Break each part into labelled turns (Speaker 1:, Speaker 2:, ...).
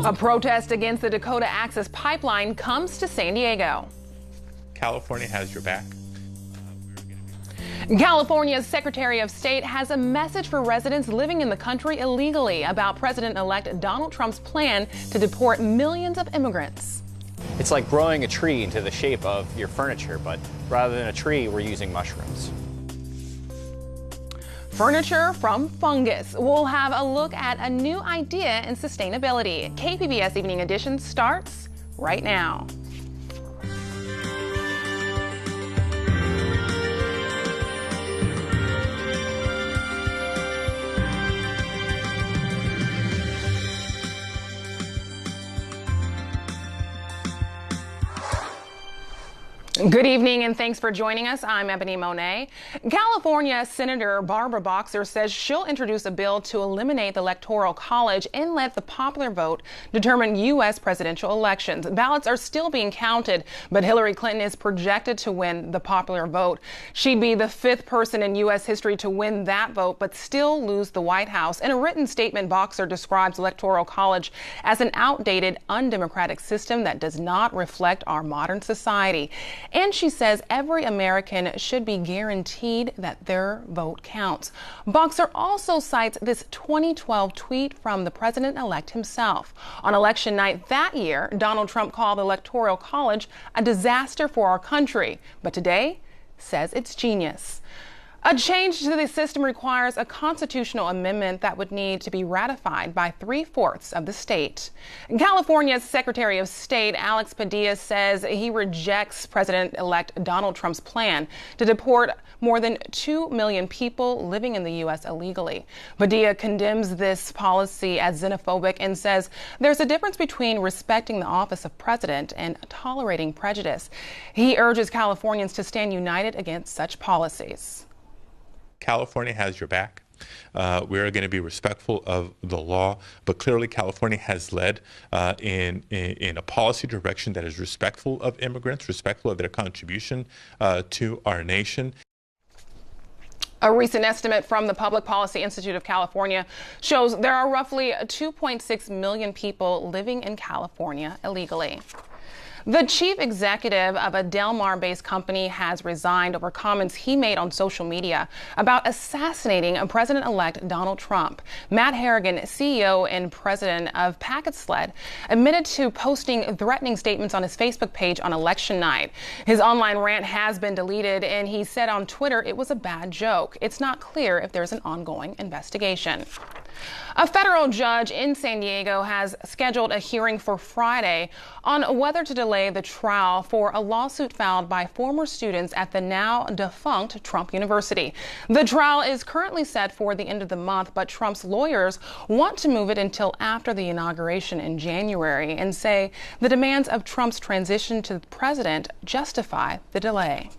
Speaker 1: A protest against the Dakota Access Pipeline comes to San Diego.
Speaker 2: California has your back.
Speaker 1: California's Secretary of State has a message for residents living in the country illegally about President-elect Donald Trump's plan to deport millions of immigrants.
Speaker 3: It's like growing a tree into the shape of your furniture, but rather than a tree, we're using mushrooms.
Speaker 1: Furniture from Fungus. We'll have a look at a new idea in sustainability. KPBS Evening Edition starts right now. Good evening and thanks for joining us. I'm Ebony Monet. California Senator Barbara Boxer says she'll introduce a bill to eliminate the Electoral College and let the popular vote determine U.S. presidential elections. Ballots are still being counted, but Hillary Clinton is projected to win the popular vote. She'd be the fifth person in U.S. history to win that vote, but still lose the White House. In a written statement, Boxer describes Electoral College as an outdated, undemocratic system that does not reflect our modern society. And she says every American should be guaranteed that their vote counts. Boxer also cites this 2012 tweet from the president-elect himself. On election night that year, Donald Trump called the Electoral College a disaster for our country, but today says it's genius. A change to the system requires a constitutional amendment that would need to be ratified by 3/4 of the state. California's Secretary of State, Alex Padilla, says he rejects President-elect Donald Trump's plan to deport more than 2 million people living in the U.S. illegally. Padilla condemns this policy as xenophobic and says there's a difference between respecting the office of president and tolerating prejudice. He urges Californians to stand united against such policies.
Speaker 2: California has your back. We're going to be respectful of the law, but clearly California has led in a policy direction that is respectful of immigrants, respectful of their contribution to our nation.
Speaker 1: A recent estimate from the Public Policy Institute of California shows there are roughly 2.6 million people living in California illegally. The chief executive of a Del Mar-based company has resigned over comments he made on social media about assassinating President-elect Donald Trump. Matt Harrigan, CEO and president of Packet Sled, admitted to posting threatening statements on his Facebook page on election night. His online rant has been deleted, and he said on Twitter it was a bad joke. It's not clear if there's an ongoing investigation. A federal judge in San Diego has scheduled a hearing for Friday on whether to delay the trial for a lawsuit filed by former students at the now defunct Trump University. The trial is currently set for the end of the month, but Trump's lawyers want to move it until after the inauguration in January and say the demands of Trump's transition to the president justify the delay.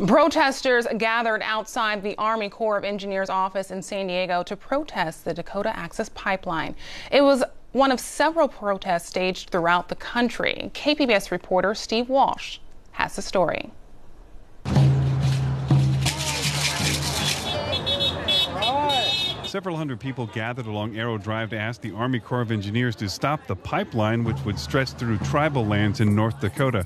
Speaker 1: Protesters gathered outside the Army Corps of Engineers office in San Diego to protest the Dakota Access Pipeline. It was one of several protests staged throughout the country. KPBS reporter Steve Walsh has the story.
Speaker 4: Several hundred people gathered along Arrow Drive to ask the Army Corps of Engineers to stop the pipeline, which would stretch through tribal lands in North Dakota.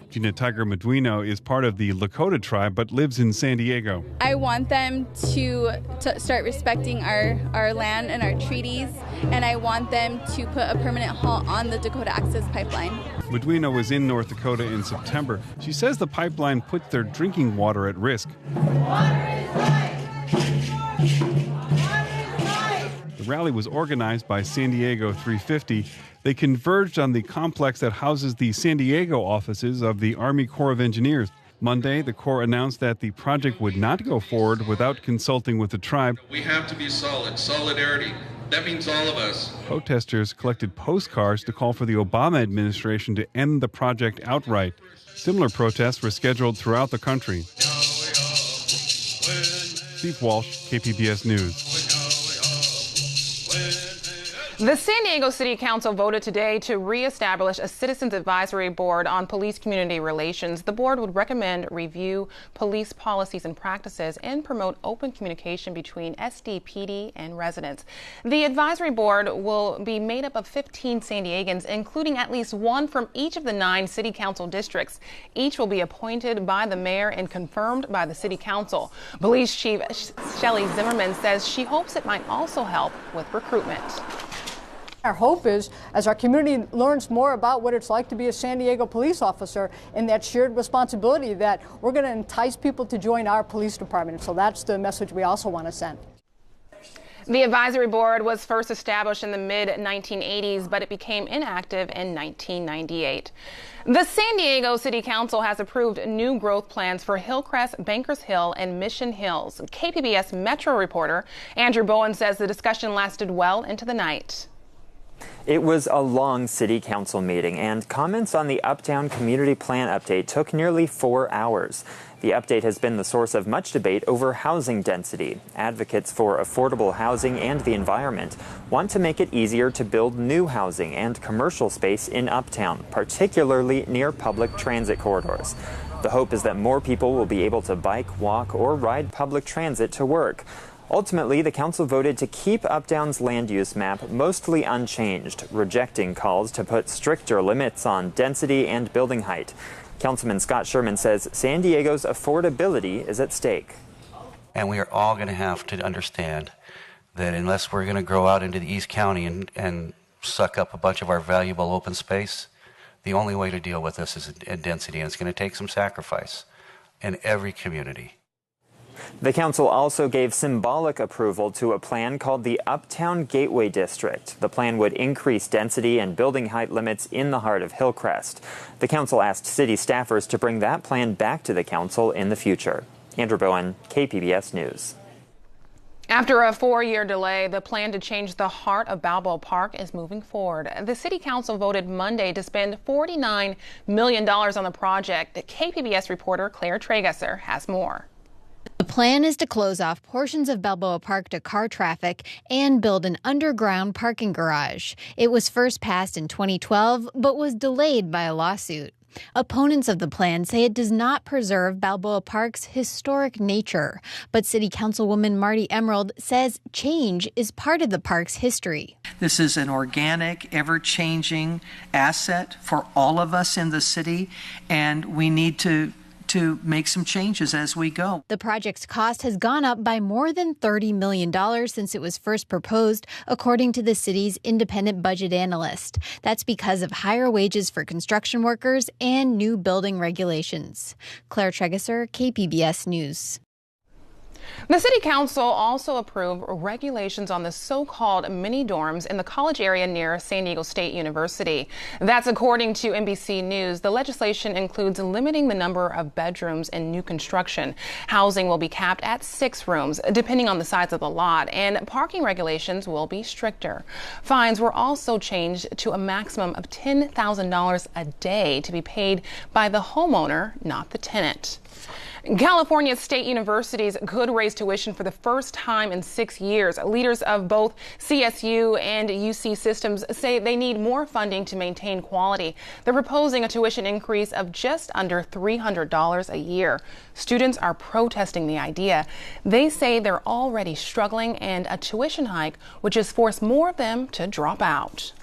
Speaker 4: Gina Tiger Meduino is part of the Lakota tribe but lives in San Diego.
Speaker 5: I want them to start respecting our land and our treaties, and I want them to put a permanent halt on the Dakota Access Pipeline.
Speaker 4: Meduino was in North Dakota in September. She says the pipeline puts their drinking water at risk.
Speaker 5: Water is right.
Speaker 4: The rally was organized by San Diego 350. They converged on the complex that houses the San Diego offices of the Army Corps of Engineers. Monday, the Corps announced that the project would not go forward without consulting with the tribe.
Speaker 6: We have to be solid. Solidarity. That means all of us.
Speaker 4: Protesters collected postcards to call for the Obama administration to end the project outright. Similar protests were scheduled throughout the country. Steve Walsh, KPBS News.
Speaker 1: The San Diego City Council voted today to reestablish a Citizens Advisory Board on Police-Community Relations. The board would recommend, review police policies and practices, and promote open communication between SDPD and residents. The advisory board will be made up of 15 San Diegans, including at least one from each of the 9 city council districts. Each will be appointed by the mayor and confirmed by the city council. Police Chief Shelley Zimmerman says she hopes it might also help with recruitment.
Speaker 7: Our hope is, as our community learns more about what it's like to be a San Diego police officer and that shared responsibility, that we're going to entice people to join our police department. So that's the message we also want to send.
Speaker 1: The advisory board was first established in the mid-1980s, but it became inactive in 1998. The San Diego City Council has approved new growth plans for Hillcrest, Bankers Hill, and Mission Hills. KPBS Metro reporter Andrew Bowen says the discussion lasted well into the night.
Speaker 8: It was a long city council meeting, and comments on the Uptown Community Plan update took nearly 4 hours. The update has been the source of much debate over housing density. Advocates for affordable housing and the environment want to make it easier to build new housing and commercial space in Uptown, particularly near public transit corridors. The hope is that more people will be able to bike, walk, or ride public transit to work. Ultimately, the council voted to keep Uptown's land use map mostly unchanged, rejecting calls to put stricter limits on density and building height. Councilman Scott Sherman says San Diego's affordability is at stake.
Speaker 9: And we are all going to have to understand that unless we're going to grow out into the East County and suck up a bunch of our valuable open space, the only way to deal with this is in density, and it's going to take some sacrifice in every community.
Speaker 8: The council also gave symbolic approval to a plan called the Uptown Gateway District. The plan would increase density and building height limits in the heart of Hillcrest. The council asked city staffers to bring that plan back to the council in the future. Andrew Bowen, KPBS News.
Speaker 1: After a 4-year delay, the plan to change the heart of Balboa Park is moving forward. The City Council voted Monday to spend $49 million on the project. KPBS reporter Claire Tragesser has more.
Speaker 10: The plan is to close off portions of Balboa Park to car traffic and build an underground parking garage. It was first passed in 2012, but was delayed by a lawsuit. Opponents of the plan say it does not preserve Balboa Park's historic nature, but City Councilwoman Marty Emerald says change is part of the park's history.
Speaker 11: This is an organic, ever-changing asset for all of us in the city, and we need to make some changes as we go.
Speaker 10: The project's cost has gone up by more than $30 million since it was first proposed, according to the city's independent budget analyst. That's because of higher wages for construction workers and new building regulations. Claire Tragesser, KPBS News.
Speaker 1: The City Council also approved regulations on the so-called mini dorms in the college area near San Diego State University. That's according to NBC News. The legislation includes limiting the number of bedrooms in new construction. Housing will be capped at 6 rooms, depending on the size of the lot, and parking regulations will be stricter. Fines were also changed to a maximum of $10,000 a day to be paid by the homeowner, not the tenant. California state universities could raise tuition for the first time in 6 years. Leaders of both CSU and UC systems say they need more funding to maintain quality. They're proposing a tuition increase of just under $300 a year. Students are protesting the idea. They say they're already struggling, and a tuition hike would just force more of them to drop out.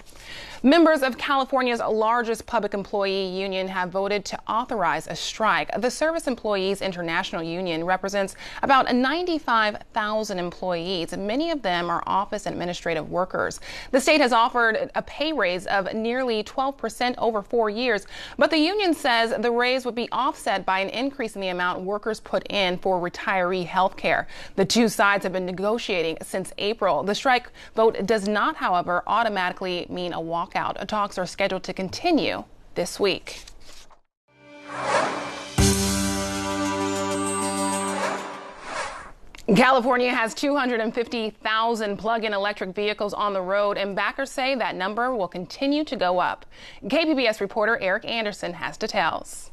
Speaker 1: Members of California's largest public employee union have voted to authorize a strike. The Service Employees International Union represents about 95,000 employees. Many of them are office and administrative workers. The state has offered a pay raise of nearly 12% over 4 years, but the union says the raise would be offset by an increase in the amount workers put in for retiree health care. The two sides have been negotiating since April. The strike vote does not, however, automatically mean a walkout. Talks are scheduled to continue this week. California has 250,000 plug-in electric vehicles on the road, and backers say that number will continue to go up. KPBS reporter Eric Anderson has details.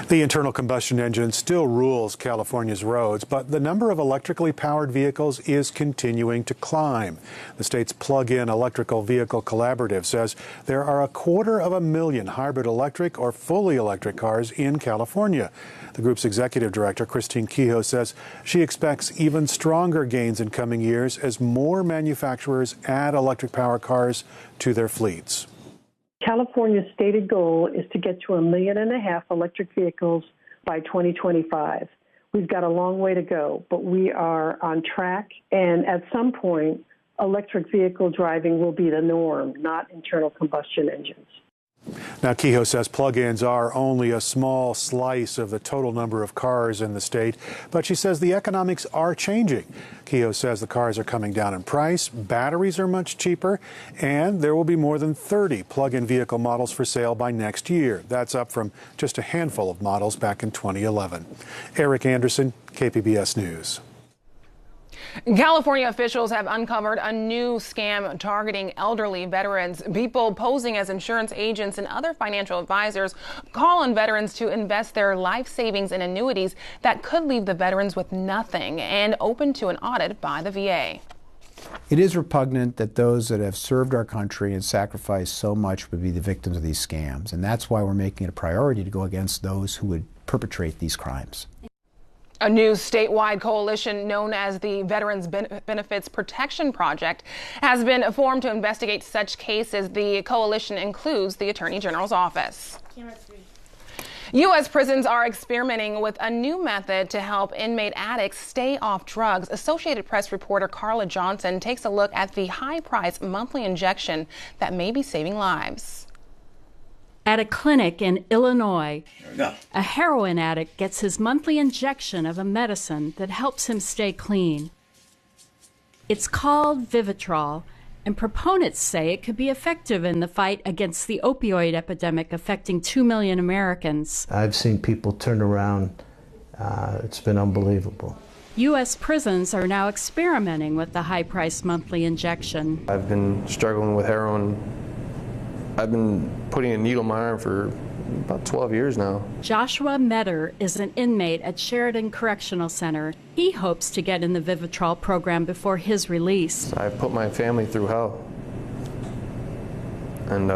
Speaker 12: The internal combustion engine still rules California's roads, but the number of electrically powered vehicles is continuing to climb. The state's plug-in electrical vehicle collaborative says there are 250,000 hybrid electric or fully electric cars in California. The group's executive director, Christine Kehoe, says she expects even stronger gains in coming years as more manufacturers add electric power cars to their fleets.
Speaker 13: California's stated goal is to get to 1.5 million electric vehicles by 2025. We've got a long way to go, but we are on track. And at some point, electric vehicle driving will be the norm, not internal combustion engines.
Speaker 12: Now, Kehoe says plug-ins are only a small slice of the total number of cars in the state, but she says the economics are changing. Kehoe says the cars are coming down in price, batteries are much cheaper, and there will be more than 30 plug-in vehicle models for sale by next year. That's up from just a handful of models back in 2011. Eric Anderson, KPBS News.
Speaker 1: California officials have uncovered a new scam targeting elderly veterans. People posing as insurance agents and other financial advisors call on veterans to invest their life savings in annuities that could leave the veterans with nothing and open to an audit by the VA.
Speaker 14: It is repugnant that those that have served our country and sacrificed so much would be the victims of these scams, and that's why we're making it a priority to go against those who would perpetrate these crimes.
Speaker 1: A new statewide coalition known as the Veterans Benefits Protection Project has been formed to investigate such cases. The coalition includes the Attorney General's office. U.S. prisons are experimenting with a new method to help inmate addicts stay off drugs. Associated Press reporter Carla Johnson takes a look at the high-priced monthly injection that may be saving lives.
Speaker 15: At a clinic in Illinois, a heroin addict gets his monthly injection of a medicine that helps him stay clean. It's called Vivitrol, and proponents say it could be effective in the fight against the opioid epidemic affecting 2 million Americans.
Speaker 16: I've seen people turn around. It's been unbelievable.
Speaker 15: U.S. prisons are now experimenting with the high-priced monthly injection.
Speaker 17: I've been struggling with heroin. I've been putting a needle in my arm for about 12 years now.
Speaker 15: Joshua Metter is an inmate at Sheridan Correctional Center. He hopes to get in the Vivitrol program before his release.
Speaker 17: I've put my family through hell. And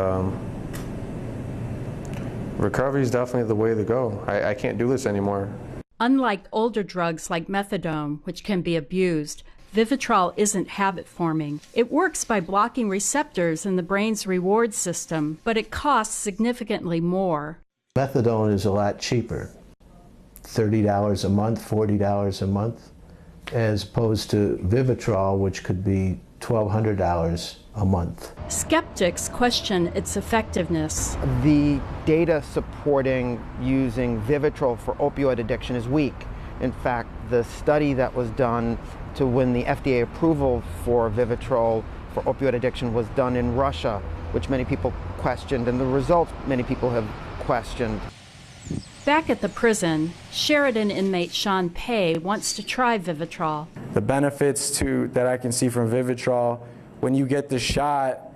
Speaker 17: recovery is definitely the way to go. I can't do this anymore.
Speaker 15: Unlike older drugs like methadone, which can be abused, Vivitrol isn't habit-forming. It works by blocking receptors in the brain's reward system, but it costs significantly more.
Speaker 16: Methadone is a lot cheaper, $30 a month, $40 a month, as opposed to Vivitrol, which could be $1,200 a month.
Speaker 15: Skeptics question its effectiveness.
Speaker 18: The data supporting using Vivitrol for opioid addiction is weak. In fact, the study that was done to win the FDA approval for Vivitrol for opioid addiction was done in Russia, which many people questioned, and the results many people have questioned.
Speaker 15: Back at the prison, Sheridan inmate Sean Pay wants to try Vivitrol.
Speaker 19: The benefits that I can see from Vivitrol, when you get the shot,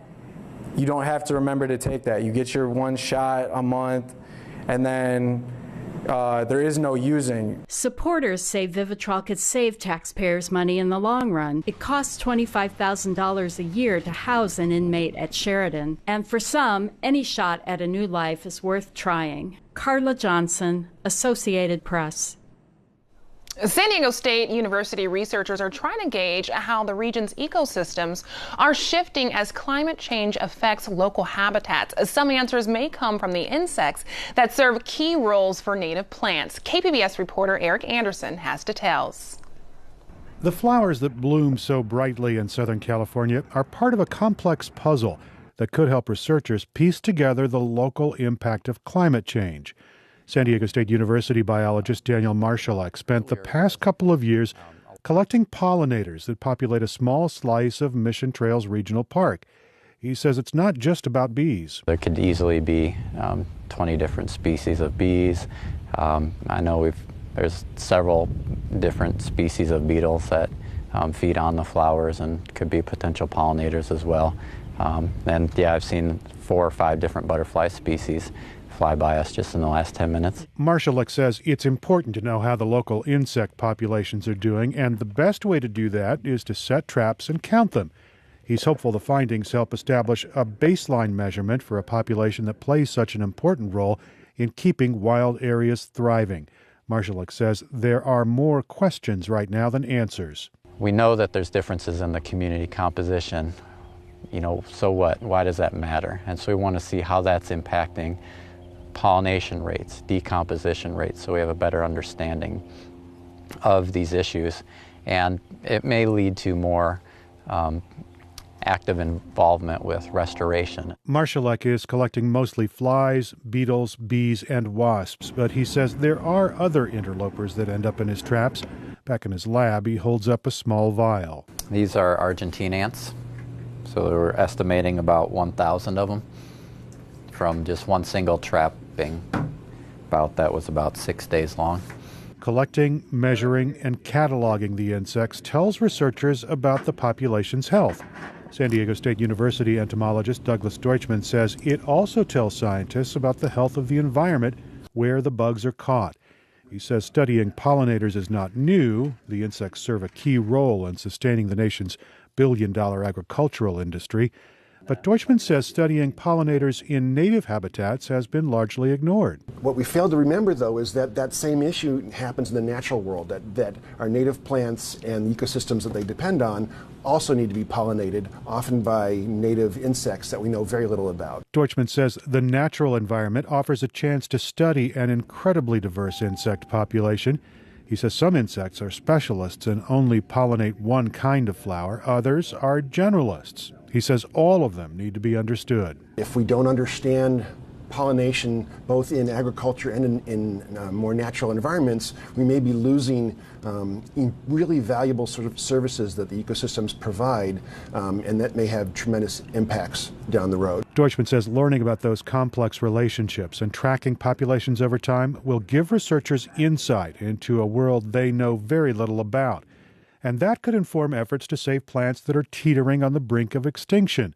Speaker 19: you don't have to remember to take that. You get your one shot a month, and then there is no using.
Speaker 15: Supporters say Vivitrol could save taxpayers money in the long run. It costs $25,000 a year to house an inmate at Sheridan. And for some, any shot at a new life is worth trying. Carla Johnson, Associated Press.
Speaker 1: San Diego State University researchers are trying to gauge how the region's ecosystems are shifting as climate change affects local habitats. Some answers may come from the insects that serve key roles for native plants. KPBS reporter Eric Anderson has details.
Speaker 12: The flowers that bloom so brightly in Southern California are part of a complex puzzle that could help researchers piece together the local impact of climate change. San Diego State University biologist Daniel Marszalek spent the past couple of years collecting pollinators that populate a small slice of Mission Trails Regional Park. He says it's not just about bees.
Speaker 20: There could easily be 20 different species of bees. I know there's several different species of beetles that feed on the flowers and could be potential pollinators as well. And yeah, I've seen 4 or 5 different butterfly species fly by us just in the last 10 minutes.
Speaker 12: Marshallek says it's important to know how the local insect populations are doing, and the best way to do that is to set traps and count them. He's hopeful the findings help establish a baseline measurement for a population that plays such an important role in keeping wild areas thriving. Marshallek says there are more questions right now than answers.
Speaker 20: We know that there's differences in the community composition. You know, so what? Why does that matter? And so we want to see how that's impacting pollination rates, decomposition rates, so we have a better understanding of these issues. And it may lead to more active involvement with restoration.
Speaker 12: Marshallek is collecting mostly flies, beetles, bees, and wasps, but he says there are other interlopers that end up in his traps. Back in his lab, he holds up a small vial.
Speaker 20: These are Argentine ants, so we're estimating about 1,000 of them from just one single trapping. That was about 6 days long.
Speaker 12: Collecting, measuring, and cataloging the insects tells researchers about the population's health. San Diego State University entomologist Douglas Deutschman says it also tells scientists about the health of the environment where the bugs are caught. He says studying pollinators is not new. The insects serve a key role in sustaining the nation's billion-dollar agricultural industry. But Deutschman says studying pollinators in native habitats has been largely ignored.
Speaker 21: What we fail to remember, though, is that that same issue happens in the natural world, that our native plants and the ecosystems that they depend on also need to be pollinated, often by native insects that we know very little about.
Speaker 12: Deutschman says the natural environment offers a chance to study an incredibly diverse insect population. He says some insects are specialists and only pollinate one kind of flower. Others are generalists. He says all of them need to be understood.
Speaker 21: If we don't understand pollination both in agriculture and in more natural environments, we may be losing really valuable sort of services that the ecosystems provide, and that may have tremendous impacts down the road.
Speaker 12: Deutschman says learning about those complex relationships and tracking populations over time will give researchers insight into a world they know very little about. And that could inform efforts to save plants that are teetering on the brink of extinction,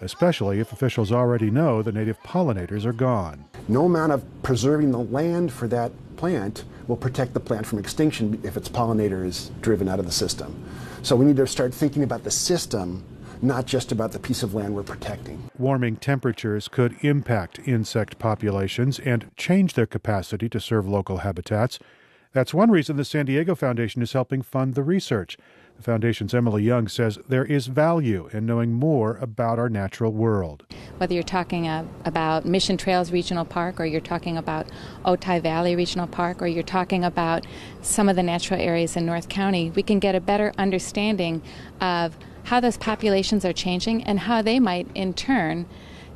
Speaker 12: especially if officials already know the native pollinators are gone.
Speaker 21: No amount of preserving the land for that plant will protect the plant from extinction if its pollinator is driven out of the system. So we need to start thinking about the system, not just about the piece of land we're protecting.
Speaker 12: Warming temperatures could impact insect populations and change their capacity to serve local habitats. That's one reason the San Diego Foundation is helping fund the research. The Foundation's Emily Young says there is value in knowing more about our natural world.
Speaker 22: Whether you're talking about Mission Trails Regional Park, or you're talking about Otay Valley Regional Park, or you're talking about some of the natural areas in North County, we can get a better understanding of how those populations are changing and how they might, in turn,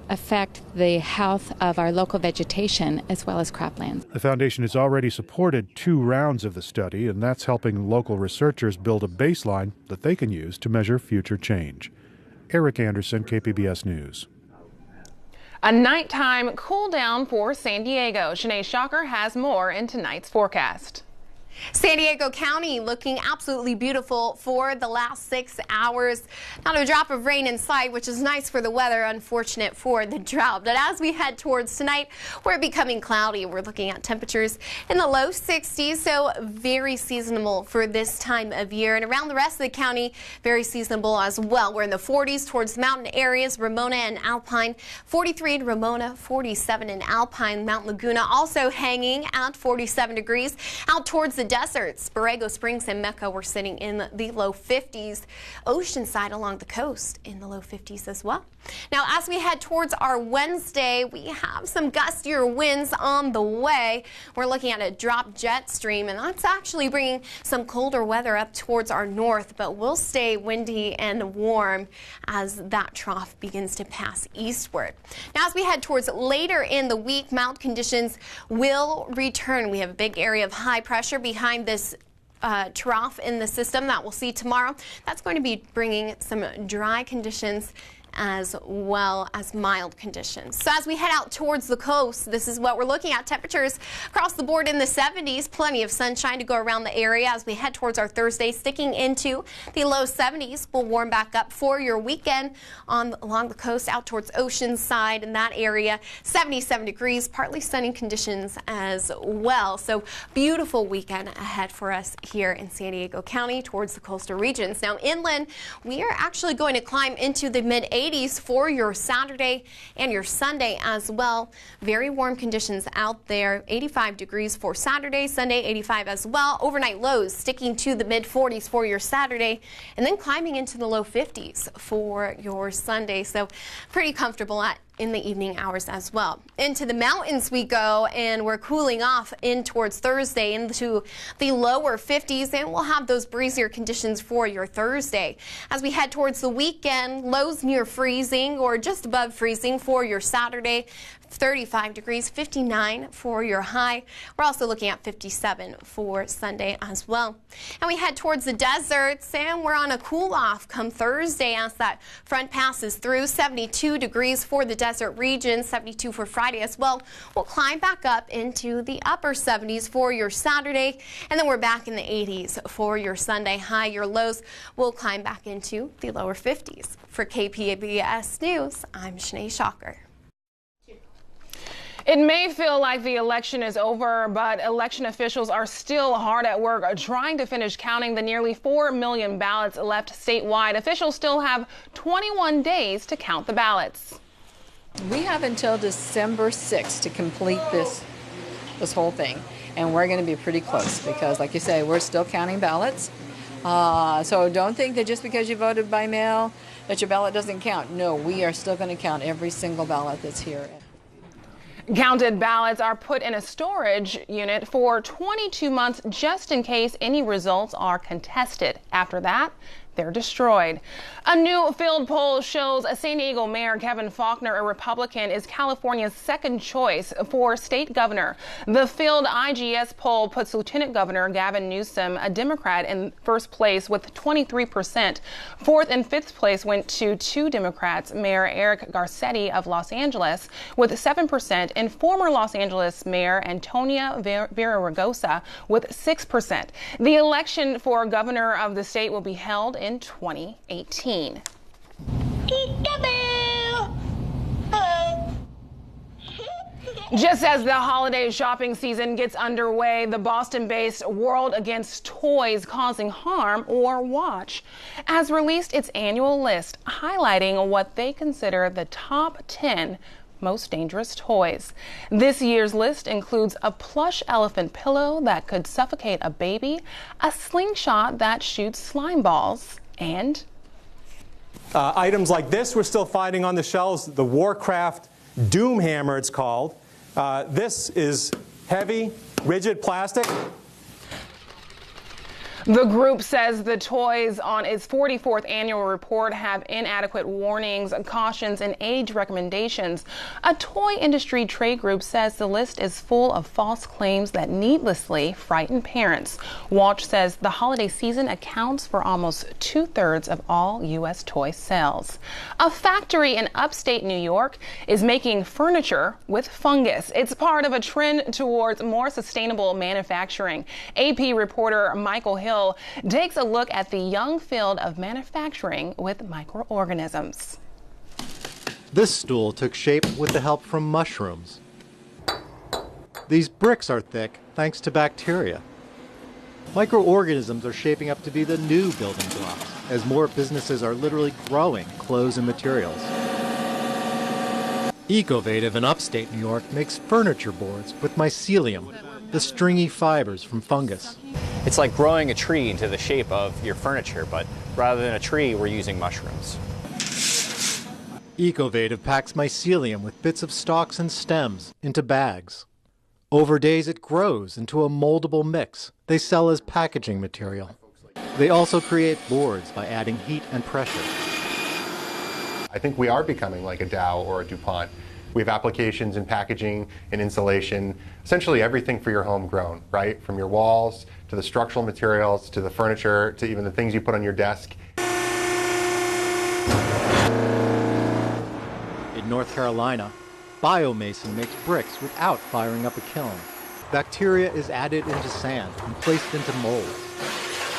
Speaker 22: affect the health of our local vegetation as well as croplands.
Speaker 12: The Foundation has already supported 2 rounds of the study, and that's helping local researchers build a baseline that they can use to measure future change. Eric Anderson, KPBS News.
Speaker 1: A nighttime cool down for San Diego. Shanae Shocker has more in tonight's forecast.
Speaker 23: San Diego County looking absolutely beautiful for the last 6 hours. Not a drop of rain in sight, which is nice for the weather, unfortunate for the drought. But as we head towards tonight, we're becoming cloudy. We're looking at temperatures in the low 60s, so very seasonable for this time of year. And around the rest of the county, very seasonable as well. We're in the 40s towards mountain areas, Ramona and Alpine. 43 in Ramona, 47 in Alpine. Mount Laguna also hanging at 47 degrees. Out towards the deserts, Borrego Springs and Mecca, we're sitting in the low 50s. Oceanside along the coast in the low 50s as well. Now, as we head towards our Wednesday, we have some gustier winds on the way. We're looking at a drop jet stream, and that's actually bringing some colder weather up towards our north, but we'll stay windy and warm as that trough begins to pass eastward. Now, as we head towards later in the week, mild conditions will return. We have a big area of high pressure behind this trough in the system that we'll see tomorrow. That's going to be bringing some dry conditions as well as mild conditions. So as we head out towards the coast, this is what we're looking at. Temperatures across the board in the 70s. Plenty of sunshine to go around the area as we head towards our Thursday, sticking into the low 70s. We'll warm back up for your weekend along the coast out towards Oceanside in that area. 77 degrees, partly sunny conditions as well. So beautiful weekend ahead for us here in San Diego County towards the coastal regions. Now inland, we are actually going to climb into the mid-80s for your Saturday and your Sunday as well. Very warm conditions out there. 85 degrees for Saturday, Sunday 85 as well. Overnight lows sticking to the mid-40s for your Saturday and then climbing into the low 50s for your Sunday. So pretty comfortable in the evening hours as well. Into the mountains we go, and we're cooling off in towards Thursday into the lower 50s, and we'll have those breezier conditions for your Thursday. As we head towards the weekend, lows near freezing or just above freezing for your Saturday. 35 degrees, 59 for your high. We're also looking at 57 for Sunday as well. And we head towards the deserts, and we're on a cool off come Thursday as that front passes through. 72 degrees for the desert region, 72 for Friday as well. We'll climb back up into the upper 70s for your Saturday, and then we're back in the 80s for your Sunday high. Your lows will climb back into the lower 50s. For KPBS News, I'm Shanae Shocker.
Speaker 1: It may feel like the election is over, but election officials are still hard at work trying to finish counting the nearly 4 million ballots left statewide. Officials still have 21 days to count the ballots.
Speaker 2: We have until December 6th to complete this whole thing, and we're going to be pretty close because, like you say, we're still counting ballots. So don't think that just because you voted by mail that your ballot doesn't count. No, we are still going to count every single ballot that's here.
Speaker 1: Counted ballots are put in a storage unit for 22 months just in case any results are contested. After that, they're destroyed. A new field poll shows San Diego Mayor Kevin Faulconer, a Republican, is California's second choice for state governor. The field IGS poll puts Lieutenant Governor Gavin Newsom, a Democrat, in first place with 23%. Fourth and fifth place went to two Democrats, Mayor Eric Garcetti of Los Angeles with 7% and former Los Angeles Mayor Antonia Villaraigosa with 6%. The election for governor of the state will be held in 2018. Just as the holiday shopping season gets underway, the Boston-based World Against Toys Causing Harm, or WATCH, has released its annual list highlighting what they consider the top 10 most dangerous toys. This year's list includes a plush elephant pillow that could suffocate a baby, a slingshot that shoots slime balls, and
Speaker 3: items like this we're still finding on the shelves. The Warcraft Doom Hammer, it's called. This is heavy, rigid plastic.
Speaker 1: The group says the toys on its 44th annual report have inadequate warnings, cautions, and age recommendations. A toy industry trade group says the list is full of false claims that needlessly frighten parents. WATCH says the holiday season accounts for almost 2/3 of all U.S. toy sales. A factory in upstate New York is making furniture with fungus. It's part of a trend towards more sustainable manufacturing. AP reporter Michael Hill takes a look at the young field of manufacturing with microorganisms.
Speaker 5: This stool took shape with the help from mushrooms. These bricks are thick thanks to bacteria. Microorganisms are shaping up to be the new building blocks as more businesses are literally growing clothes and materials. Ecovative in upstate New York makes furniture boards with mycelium, the stringy fibers from fungus.
Speaker 24: It's like growing a tree into the shape of your furniture, but rather than a tree, we're using mushrooms.
Speaker 5: Ecovative packs mycelium with bits of stalks and stems into bags. Over days, it grows into a moldable mix they sell as packaging material. They also create boards by adding heat and pressure.
Speaker 25: I think we are becoming like a Dow or a DuPont. We have applications in packaging and insulation, essentially everything for your home grown, right? From your walls to the structural materials to the furniture to even the things you put on your desk.
Speaker 5: In North Carolina, biomason makes bricks without firing up a kiln. Bacteria is added into sand and placed into molds.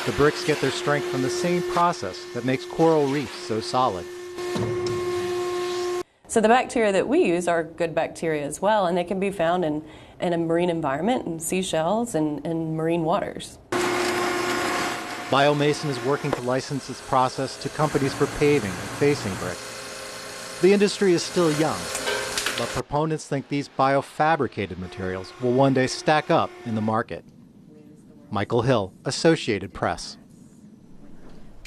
Speaker 5: The bricks get their strength from the same process that makes coral reefs so solid.
Speaker 4: So the bacteria that we use are good bacteria as well, and they can be found in a marine environment, in seashells and marine waters.
Speaker 5: Biomason is working to license this process to companies for paving and facing brick. The industry is still young, but proponents think these biofabricated materials will one day stack up in the market. Michael Hill, Associated Press.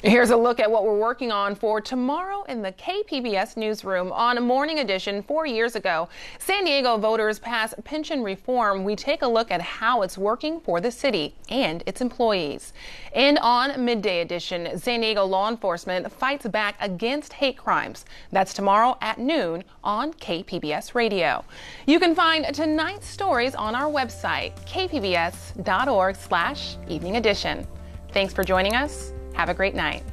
Speaker 1: Here's a look at what we're working on for tomorrow in the KPBS newsroom. On Morning Edition, 4 years ago, San Diego voters passed pension reform. We take a look at how it's working for the city and its employees. And on Midday Edition, San Diego law enforcement fights back against hate crimes. That's tomorrow at noon on KPBS Radio. You can find tonight's stories on our website, kpbs.org/evening edition. Thanks for joining us. Have a great night.